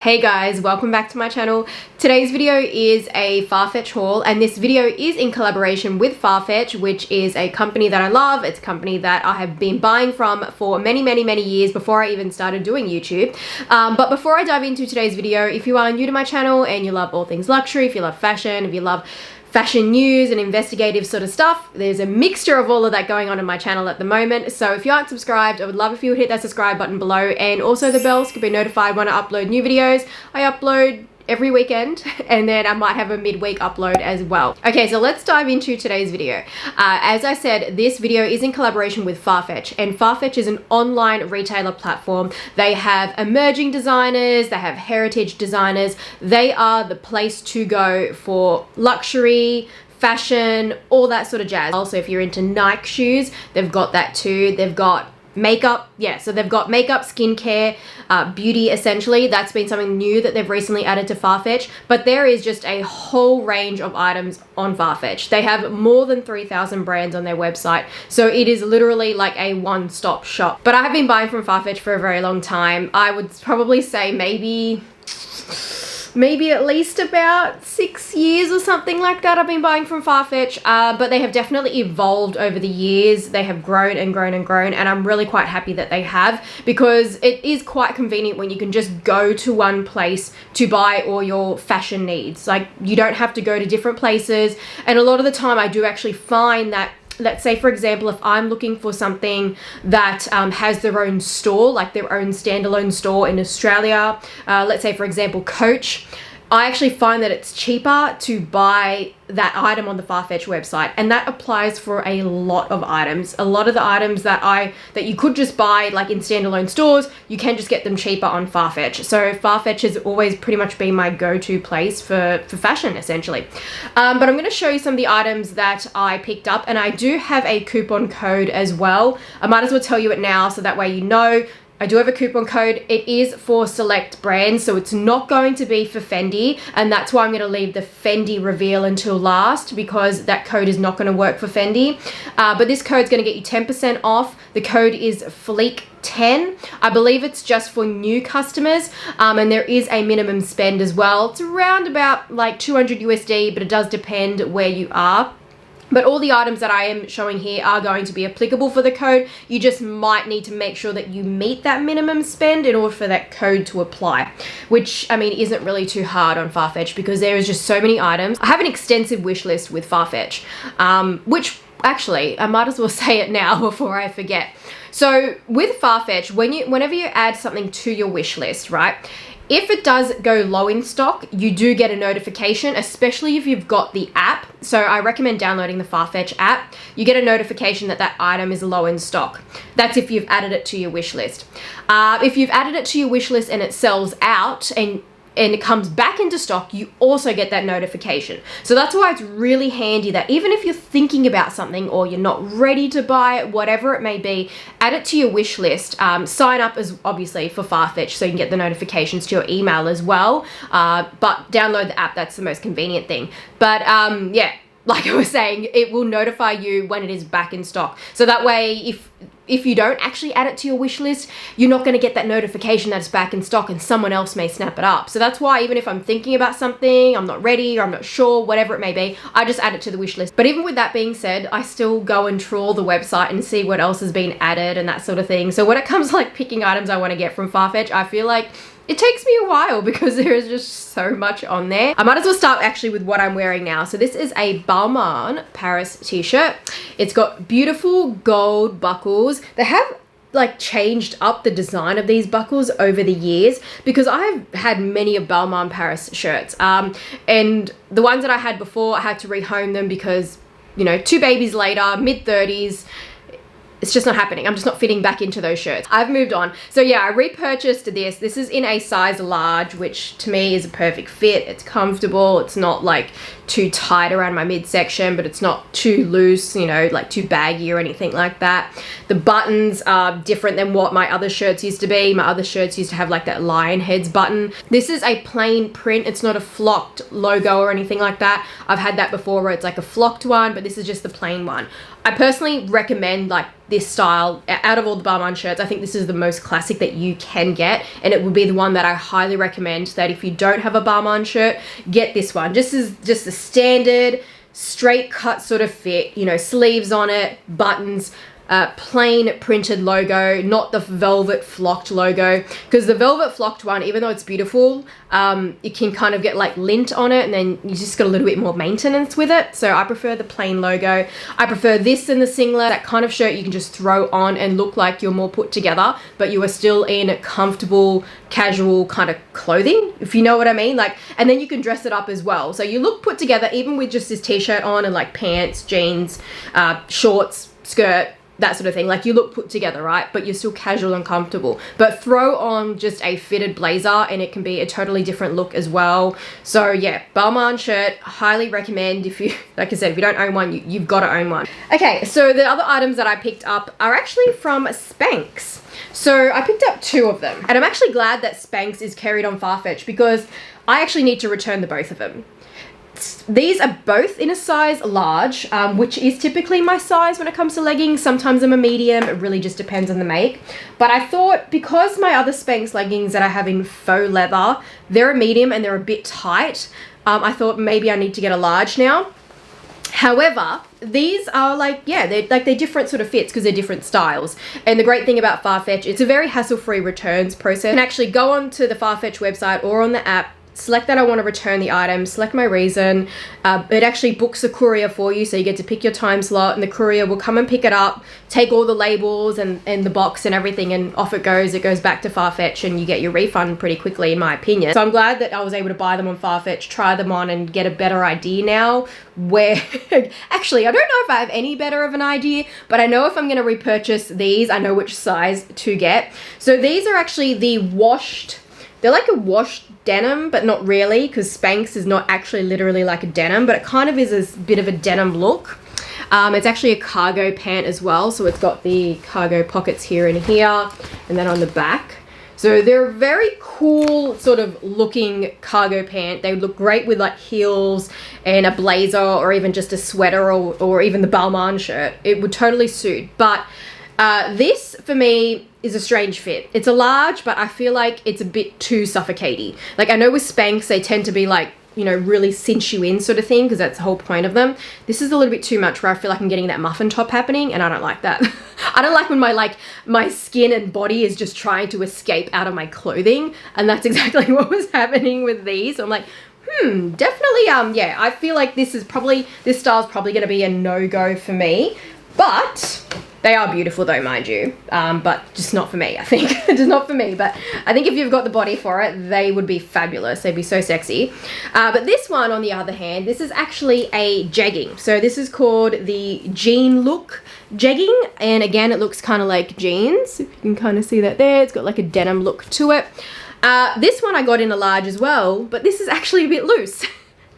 Hey guys, welcome back to my channel. Today's video is a Farfetch haul, and this video is in collaboration with Farfetch, which is a company that I love. It's a company that I have been buying from for many years before I even started doing YouTube. But before I dive into today's video, if you are new to my channel and you love all things luxury, if you love fashion, if you love fashion news and investigative sort of stuff, there's a mixture of all of that going on in my channel at the moment. So if you aren't subscribed, I would love if you would hit that subscribe button below, and also the bell so you can be notified when I upload new videos. I upload every weekend, and then I might have a midweek upload as well. Okay, so let's dive into today's video. As I said, this video is in collaboration with Farfetch, and Farfetch is an online retailer platform. They have emerging designers, they have heritage designers. They are the place to go for luxury, fashion, all that sort of jazz. Also, if you're into Nike shoes, they've got that too. They've got makeup, yeah, so they've got makeup, skincare, beauty essentially. That's been something new that they've recently added to Farfetch, but there is just a whole range of items on Farfetch. They have more than 3,000 brands on their website, so it is literally like a one-stop shop. But I have been buying from Farfetch for a very long time. I would probably say maybe at least about 6 years or something like that I've been buying from Farfetch, but they have definitely evolved over the years. They have grown and grown and grown, and I'm really quite happy that they have, because it is quite convenient when you can just go to one place to buy all your fashion needs. Like, you don't have to go to different places, and a lot of the time I do actually find that, let's say for example, if I'm looking for something that has their own store, like their own standalone store in Australia, let's say for example Coach, I actually find that it's cheaper to buy that item on the Farfetch website, and that applies for a lot of items. A lot of the items that you could just buy like in standalone stores, you can just get them cheaper on Farfetch. So Farfetch has always pretty much been my go-to place for fashion essentially. But I'm going to show you some of the items that I picked up, and I do have a coupon code as well. I might as well tell you it now so that way you know. I do have a coupon code. It is for select brands, so it's not going to be for Fendi, and that's why I'm going to leave the Fendi reveal until last, because that code is not going to work for Fendi. But this code's going to get you 10% off. The code is FLEEK10. I believe it's just for new customers, and there is a minimum spend as well. It's around about like 200 USD, but it does depend where you are. But all the items that I am showing here are going to be applicable for the code. You just might need to make sure that you meet that minimum spend in order for that code to apply, which, I mean, isn't really too hard on Farfetch because there is just so many items. I have an extensive wish list with Farfetch, which actually, I might as well say it now before I forget. So with Farfetch, whenever you add something to your wish list, right? If it does go low in stock, you do get a notification, especially if you've got the app. So I recommend downloading the Farfetch app. You get a notification that that item is low in stock. That's if you've added it to your wish list. If you've added it to your wish list and it sells out and it comes back into stock, you also get that notification. So that's why it's really handy that even if you're thinking about something or you're not ready to buy it, whatever it may be, add it to your wish list. Sign up as obviously for Farfetch so you can get the notifications to your email as well. But download the app, that's the most convenient thing. But yeah, like I was saying, it will notify you when it is back in stock. So that way, if you don't actually add it to your wish list, you're not going to get that notification that it's back in stock and someone else may snap it up. So that's why even if I'm thinking about something, I'm not ready or I'm not sure, whatever it may be, I just add it to the wish list. But even with that being said, I still go and trawl the website and see what else has been added and that sort of thing. So when it comes to like picking items I want to get from Farfetch, I feel like it takes me a while because there is just so much on there. I might as well start actually with what I'm wearing now. So this is a Balmain Paris t-shirt. It's got beautiful gold buckles. They have like changed up the design of these buckles over the years because I've had many of Balmain Paris shirts. And the ones that I had before, I had to rehome them because, you know, 2 babies later, mid-30s, it's just not happening. I'm just not fitting back into those shirts. I've moved on. So yeah, I repurchased this. This is in a size large, which to me is a perfect fit. It's comfortable. It's not like too tight around my midsection, but it's not too loose, you know, like too baggy or anything like that. The buttons are different than what my other shirts used to be. My other shirts used to have like that lion heads button. This is a plain print. It's not a flocked logo or anything like that. I've had that before where it's like a flocked one, but this is just the plain one. I personally recommend like this style. Out of all the Balmain shirts, I think this is the most classic that you can get, and it would be the one that I highly recommend, that if you don't have a Balmain shirt, get this one. Just a standard straight cut sort of fit, you know, sleeves on it, buttons, plain printed logo, not the velvet flocked logo, because the velvet flocked one, even though it's beautiful, it can kind of get like lint on it, and then you just got a little bit more maintenance with it. So I prefer the plain logo. I prefer this in the singlet, that kind of shirt you can just throw on and look like you're more put together, but you are still in comfortable, casual kind of clothing, if you know what I mean. Like, and then you can dress it up as well, so you look put together even with just this t-shirt on and like pants, jeans, shorts, skirt, that sort of thing. Like, you look put together, right? But you're still casual and comfortable. But throw on just a fitted blazer and it can be a totally different look as well. So yeah, Balmain shirt, highly recommend. If you, like I said, if you don't own one, you've got to own one. Okay, so the other items that I picked up are actually from Spanx. So I picked up 2 of them, and I'm actually glad that Spanx is carried on Farfetch, because I actually need to return the both of them. These are both in a size large, which is typically my size when it comes to leggings. Sometimes I'm a medium, it really just depends on the make. But I thought, because my other Spanx leggings that I have in faux leather, they're a medium and they're a bit tight, I thought maybe I need to get a large now. However, these are like, yeah, they're different sort of fits because they're different styles. And the great thing about Farfetch, it's a very hassle-free returns process. You can actually go onto the Farfetch website or on the app, select that I want to return the item, select my reason. It actually books a courier for you, so you get to pick your time slot, and the courier will come and pick it up, take all the labels and the box and everything, and off it goes. It goes back to Farfetch and you get your refund pretty quickly, in my opinion. So I'm glad that I was able to buy them on Farfetch, try them on, and get a better idea now where actually I don't know if I have any better of an idea, but I know if I'm going to repurchase these, I know which size to get. So these are actually the washed, they're like a washed denim, but not really, because Spanx is not actually literally like a denim, but it kind of is a bit of a denim look. It's actually a cargo pant as well, so it's got the cargo pockets here and here, and then on the back. So they're a very cool sort of looking cargo pant. They look great with like heels and a blazer, or even just a sweater, or even the Balmain shirt. It would totally suit. But this, for me, is a strange fit. It's a large, but I feel like it's a bit too suffocating. Like, I know with Spanx, they tend to be like, you know, really cinch you in sort of thing, because that's the whole point of them. This is a little bit too much, where I feel like I'm getting that muffin top happening, and I don't like that. I don't like when my skin and body is just trying to escape out of my clothing, and that's exactly what was happening with these. So I'm like, definitely, yeah, I feel like this style is probably going to be a no-go for me. But they are beautiful though, mind you, but just not for me, I think. Just not for me, but I think if you've got the body for it, they would be fabulous. They'd be so sexy. But this one, on the other hand, this is actually a jegging. So this is called the jean look jegging, and again, it looks kind of like jeans. If you can kind of see that there, it's got like a denim look to it. This one I got in a large as well, but this is actually a bit loose.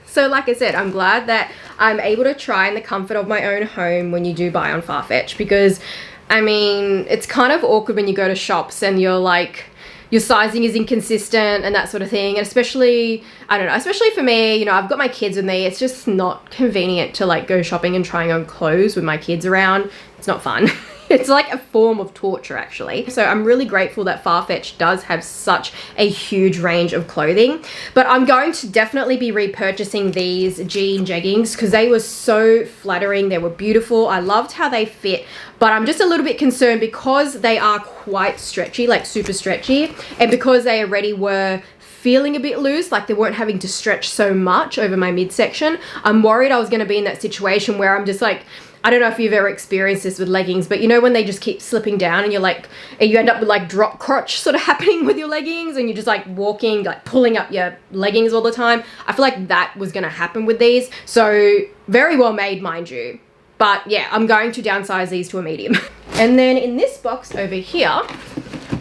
So like I said, I'm glad that I'm able to try in the comfort of my own home when you do buy on Farfetch, because I mean, it's kind of awkward when you go to shops and you're like, your sizing is inconsistent and that sort of thing. And especially, I don't know, especially for me, you know, I've got my kids with me. It's just not convenient to like go shopping and trying on clothes with my kids around. It's not fun. It's like a form of torture, actually. So I'm really grateful that Farfetch does have such a huge range of clothing. But I'm going to definitely be repurchasing these jean jeggings, because they were so flattering. They were beautiful. I loved how they fit. But I'm just a little bit concerned, because they are quite stretchy, like super stretchy. And because they already were feeling a bit loose, like they weren't having to stretch so much over my midsection, I'm worried I was going to be in that situation where I'm just like, I don't know if you've ever experienced this with leggings, but you know when they just keep slipping down and you're like, and you end up with like drop crotch sort of happening with your leggings, and you're just like walking, like pulling up your leggings all the time. I feel like that was going to happen with these. So very well made, mind you. But yeah, I'm going to downsize these to a medium. And then in this box over here,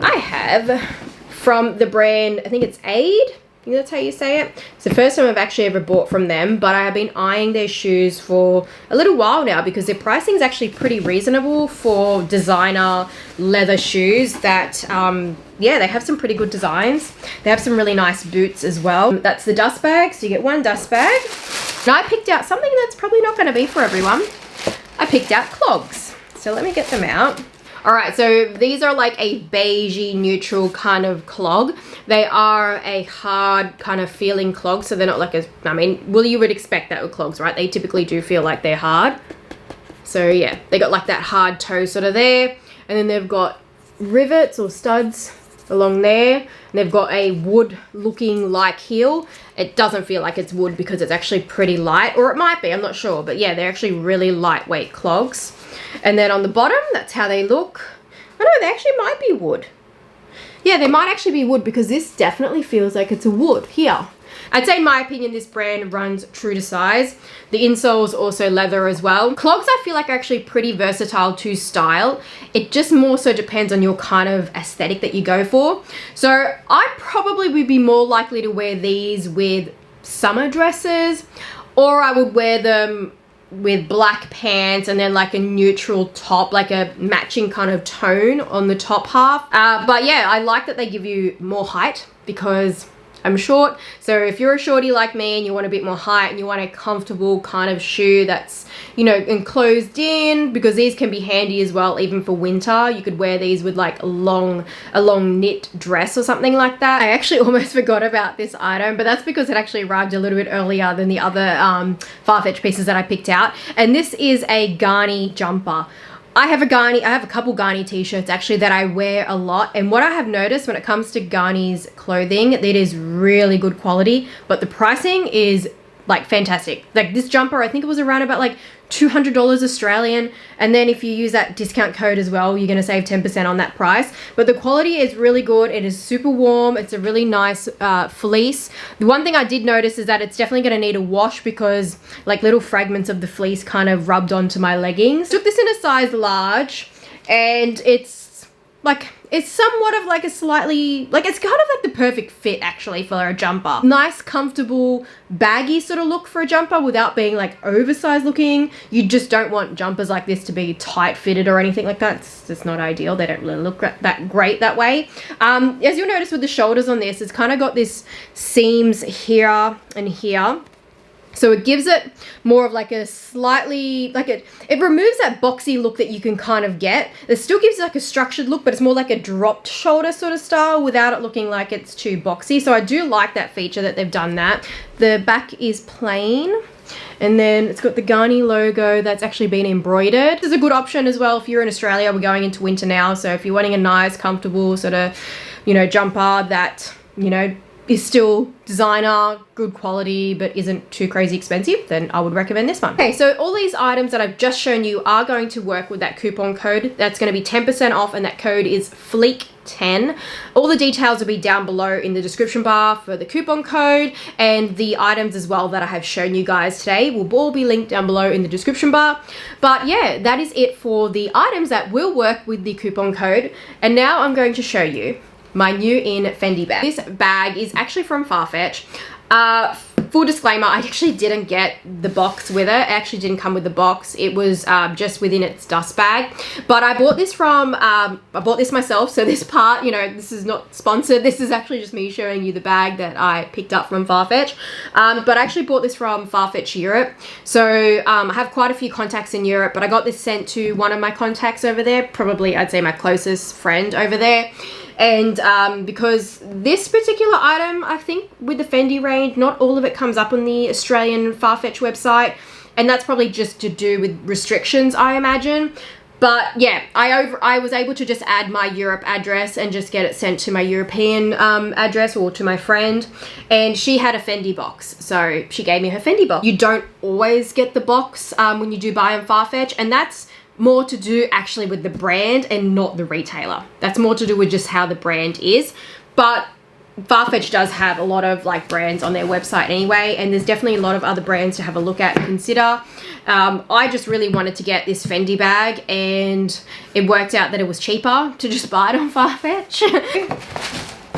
I have from the brand, I think it's Aid. I think that's how you say it. It's the first time I've actually ever bought from them, but I have been eyeing their shoes for a little while now, because their pricing is actually pretty reasonable for designer leather shoes that, yeah, they have some pretty good designs. They have some really nice boots as well. That's the dust bag, so you get one dust bag. And I picked out something that's probably not going to be for everyone. I picked out clogs. So let me get them out. All right, so these are like a beigey neutral kind of clog. They are a hard kind of feeling clog, so they're not like I mean, well, you would expect that with clogs, right? They typically do feel like they're hard. So yeah, they got like that hard toe sort of there. And then they've got rivets or studs along there. And they've got a wood looking like heel. It doesn't feel like it's wood because it's actually pretty light, or it might be, I'm not sure. But yeah, they're actually really lightweight clogs. And then on the bottom, that's how they look. Oh no, they actually might be wood. Yeah, they might actually be wood because this definitely feels like it's a wood here. I'd say in my opinion, this brand runs true to size. The insole's also leather as well. Clogs I feel like are actually pretty versatile to style. It just more so depends on your kind of aesthetic that you go for. So I probably would be more likely to wear these with summer dresses, or I would wear them with black pants and then like a neutral top, like a matching kind of tone on the top half. But yeah, I like that they give you more height because I'm short. So if you're a shorty like me and you want a bit more height and you want a comfortable kind of shoe that's, you know, enclosed in, because these can be handy as well, even for winter. You could wear these with like a long knit dress or something like that. I actually almost forgot about this item, but that's because it actually arrived a little bit earlier than the other Farfetch pieces that I picked out. And this is a Garni jumper. I have a couple Garni t-shirts actually that I wear a lot, and what I have noticed when it comes to Garni's clothing, it is really good quality, but the pricing is like fantastic. Like this jumper, I think it was around about like $200 Australian, and then if you use that discount code as well, you're gonna save 10% on that price. But the quality is really good. It is super warm. It's a really nice fleece. The one thing I did notice is that it's definitely gonna need a wash because like little fragments of the fleece kind of rubbed onto my leggings. Took this in a size large, and it's somewhat of like a slightly, like it's kind of like the perfect fit actually for a jumper. Nice, comfortable, baggy sort of look for a jumper without being like oversized looking. You just don't want jumpers like this to be tight fitted or anything like that. It's just not ideal. They don't really look that great that way. As you'll notice with the shoulders on this, it's kind of got this seams here and here. So it gives it more of like a slightly, like it removes that boxy look that you can kind of get. It still gives like a structured look, but it's more like a dropped shoulder sort of style without it looking like it's too boxy. So I do like that feature that they've done that. The back is plain, and then it's got the Garni logo that's actually been embroidered. This is a good option as well if you're in Australia. We're going into winter now, so if you're wanting a nice, comfortable sort of, you know, jumper that, you know, is still designer, good quality, but isn't too crazy expensive, then I would recommend this one. Okay, so all these items that I've just shown you are going to work with that coupon code. That's going to be 10% off, and that code is FLEEK10. All the details will be down below in the description bar for the coupon code, and the items as well that I have shown you guys today will all be linked down below in the description bar. But yeah, that is it for the items that will work with the coupon code. And now I'm going to show you my new in Fendi bag. This bag is actually from Farfetch. Full disclaimer, I actually didn't get the box with it. It actually didn't come with the box. It was just within its dust bag. But I bought this from, I bought this myself. So this part, you know, this is not sponsored. This is actually just me showing you the bag that I picked up from Farfetch. But I actually bought this from Farfetch Europe. So I have quite a few contacts in Europe, but I got this sent to one of my contacts over there. Probably, I'd say my closest friend over there. And because this particular item, I think with the Fendi range, not all of it comes up on the Australian Farfetch website. And that's probably just to do with restrictions, I imagine. But yeah, I was able to just add my Europe address and just get it sent to my European address, or to my friend. And she had a Fendi box, so she gave me her Fendi box. You don't always get the box when you do buy on Farfetch, and that's more to do actually with the brand and not the retailer. That's more to do with just how the brand is. But Farfetch does have a lot of like brands on their website anyway, and there's definitely a lot of other brands to have a look at and consider. I just really wanted to get this Fendi bag, and it worked out that it was cheaper to just buy it on Farfetch.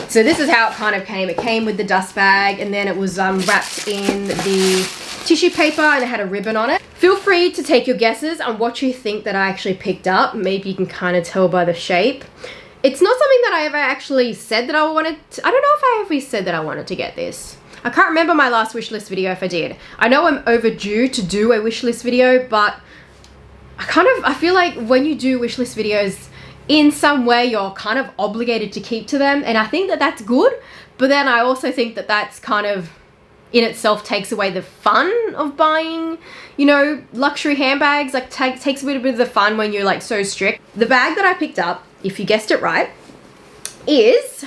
So this is how it kind of came. It came with the dust bag, and then it was wrapped in the tissue paper, and it had a ribbon on it. Feel free to take your guesses on what you think that I actually picked up. Maybe you can kind of tell by the shape. It's not something that I ever actually said that I wanted to, I don't know if I ever said that I wanted to get this. I can't remember my last wish list video if I did. I know I'm overdue to do a wish list video, but I feel like when you do wishlist videos, in some way you're kind of obligated to keep to them, and I think that that's good, but then I also think that that's kind of in itself takes away the fun of buying, you know, luxury handbags. Like takes a bit of the fun when you're like so strict. The bag that I picked up, if you guessed it right, is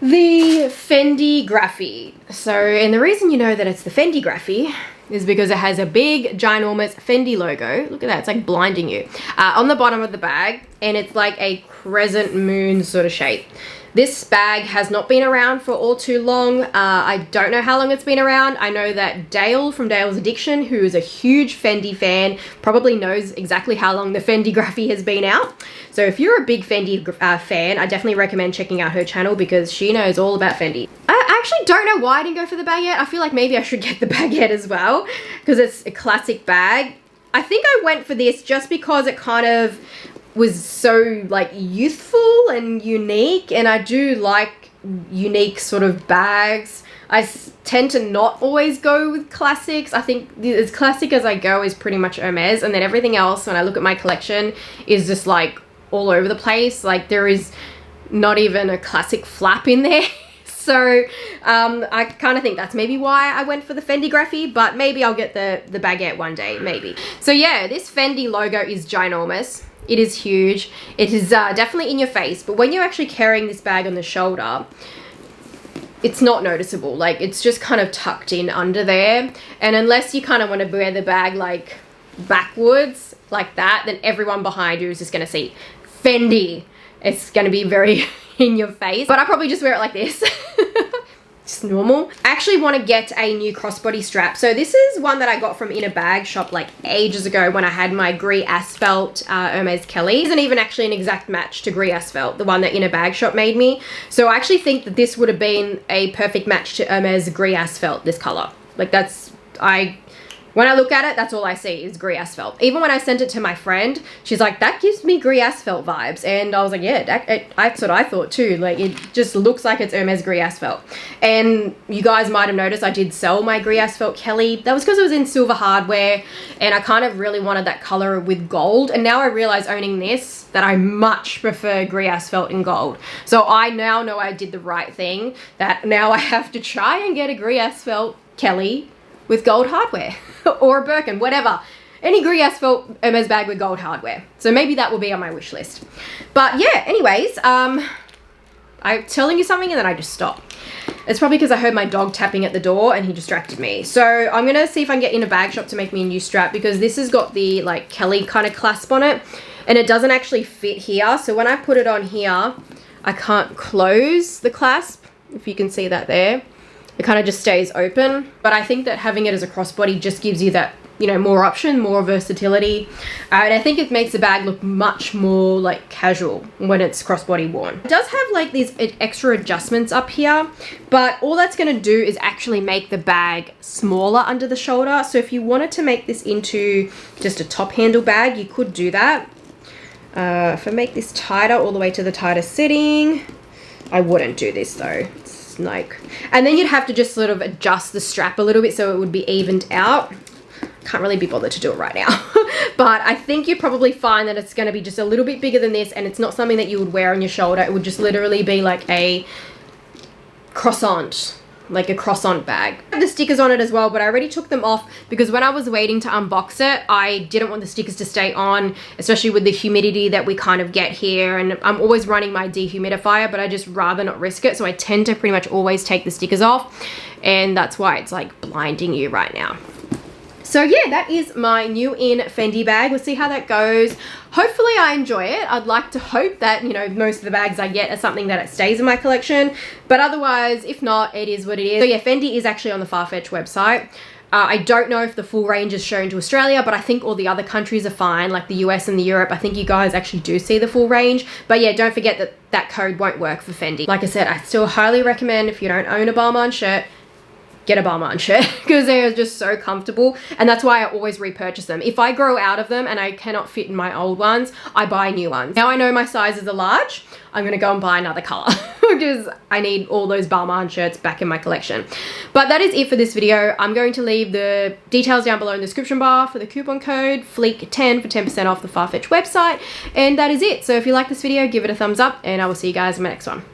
the Fendi Graphy. So, and the reason you know that it's the Fendi Graphy is because it has a big, ginormous Fendi logo. Look at that, it's like blinding you. On the bottom of the bag, and it's like a crescent moon sort of shape. This bag has not been around for all too long. I don't know how long it's been around. I know that Dale from Dale's Addiction, who is a huge Fendi fan, probably knows exactly how long the Fendi Graphy has been out. So if you're a big Fendi fan, I definitely recommend checking out her channel because she knows all about Fendi. I actually don't know why I didn't go for the baguette. I feel like maybe I should get the baguette as well because it's a classic bag. I think I went for this just because it kind of was so like youthful and unique, and I do like unique sort of bags. I tend to not always go with classics. I think as classic as I go is pretty much Hermes, and then everything else when I look at my collection is just like all over the place. Like there is not even a classic flap in there. So I kind of think that's maybe why I went for the Fendi Graphy, but maybe I'll get the baguette one day, maybe. So yeah, this Fendi logo is ginormous. It is huge. It is definitely in your face, but when you're actually carrying this bag on the shoulder, it's not noticeable. Like it's just kind of tucked in under there. And unless you kind of want to wear the bag like backwards like that, then everyone behind you is just going to see Fendi. It's going to be very in your face, but I probably just wear it like this. Just normal. I actually want to get a new crossbody strap. So this is one that I got from In a Bag shop like ages ago when I had my Gris Asphalt Hermes Kelly. It isn't even actually an exact match to Gris Asphalt, the one that In a Bag shop made me. So I actually think that this would have been a perfect match to Hermes Gris Asphalt, this color. Like that's, when I look at it, that's all I see is Gris Asphalt. Even when I sent it to my friend, she's like, that gives me Gris Asphalt vibes. And I was like, yeah, that's what I thought too. Like, it just looks like it's Hermes Gris Asphalt. And you guys might have noticed I did sell my Gris Asphalt Kelly. That was because it was in silver hardware. And I kind of really wanted that color with gold. And now I realize owning this, that I much prefer Gris Asphalt in gold. So I now know I did the right thing. That now I have to try and get a Gris Asphalt Kelly with gold hardware or a Birkin, whatever. Any Gris Asphalt Hermes bag with gold hardware. So maybe that will be on my wish list. But yeah, anyways, I'm telling you something and then I just stop. It's probably because I heard my dog tapping at the door and he distracted me. So I'm going to see if I can get In a Bag shop to make me a new strap because this has got the like Kelly kind of clasp on it and it doesn't actually fit here. So when I put it on here, I can't close the clasp, if you can see that there. It kind of just stays open, but I think that having it as a crossbody just gives you that, you know, more option, more versatility, and I think it makes the bag look much more like casual when it's crossbody worn. It does have like these extra adjustments up here, but all that's going to do is actually make the bag smaller under the shoulder. So if you wanted to make this into just a top handle bag, you could do that. If I make this tighter all the way to the tighter setting, I wouldn't do this though. Like, and then you'd have to just sort of adjust the strap a little bit so it would be evened out. Can't really be bothered to do it right now. But I think you'd probably find that it's going to be just a little bit bigger than this, and it's not something that you would wear on your shoulder. It would just literally be like a croissant, like a croissant bag. I have the stickers on it as well, but I already took them off because when I was waiting to unbox it, I didn't want the stickers to stay on, especially with the humidity that we kind of get here. And I'm always running my dehumidifier, but I just rather not risk it. So I tend to pretty much always take the stickers off, and that's why it's like blinding you right now. So yeah, that is my new in Fendi bag. We'll see how that goes. Hopefully I enjoy it. I'd like to hope that, you know, most of the bags I get are something that it stays in my collection. But otherwise, if not, it is what it is. So yeah, Fendi is actually on the Farfetch website. I don't know if the full range is shown to Australia, but I think all the other countries are fine, like the US and the Europe. I think you guys actually do see the full range. But yeah, don't forget that that code won't work for Fendi. Like I said, I still highly recommend if you don't own a Balmain shirt, get a Balmain shirt because they are just so comfortable, and that's why I always repurchase them. If I grow out of them and I cannot fit in my old ones, I buy new ones. Now I know my size is a large, I'm gonna go and buy another color because I need all those Balmain shirts back in my collection. But that is it for this video. I'm going to leave the details down below in the description bar for the coupon code FLEEK10 for 10% off the Farfetch website, and that is it. So if you like this video, give it a thumbs up, and I will see you guys in my next one.